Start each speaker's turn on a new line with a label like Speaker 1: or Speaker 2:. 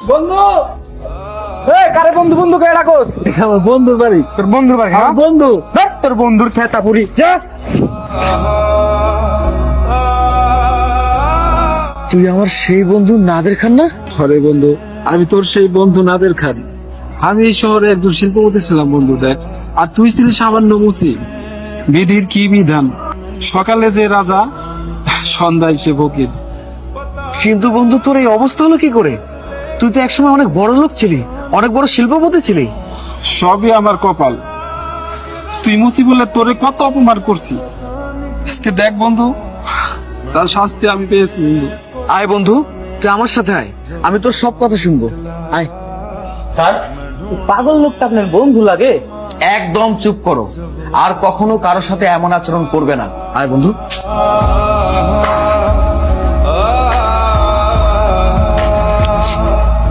Speaker 1: বন্ধু, কারে বন্ধু বন্ধু কে ডাকোস?
Speaker 2: আমার বন্ধুর বাড়ি।
Speaker 1: তোর বন্ধুর বাড়ি?
Speaker 2: আমার বন্ধু।
Speaker 1: ধ্যাৎ, তোর বন্ধুর খেতা পুরি যা।
Speaker 3: তুই আমার সেই বন্ধু নাদের খান না?
Speaker 2: আরে বন্ধু, আমি তোর সেই বন্ধু নাদের খান। আমি এই শহরে একজন শিল্পপতি ছিলাম বন্ধু, দেখ। আর তুই ছিলি সামান্য মুচি। বিধির কি বিধান, সকালে যে রাজা, সন্ধ্যায় সে ফকির।
Speaker 3: কিন্তু বন্ধু তোর এই অবস্থা হলো কি করে? তুই তো একসময় অনেক বড় লোক ছিলি, অনেক বড় শিল্পপতি ছিলি।
Speaker 2: সবই আমার কপাল। তুই মুচি বলে তোরে কত অপমান করছি, আজকে দেখ বন্ধু, তার শাস্তি আমি পেয়েছি বন্ধু।
Speaker 3: আয় বন্ধু, তুই আমার সাথে আয়, আমি তোর সব কথা শুনবো। আয়।
Speaker 1: স্যার, পাগল লোকটা আপনার বন্ধু লাগে?
Speaker 3: একদম চুপ করো, আর কখনো কারোর সাথে এমন আচরণ করবে না। আয় বন্ধু।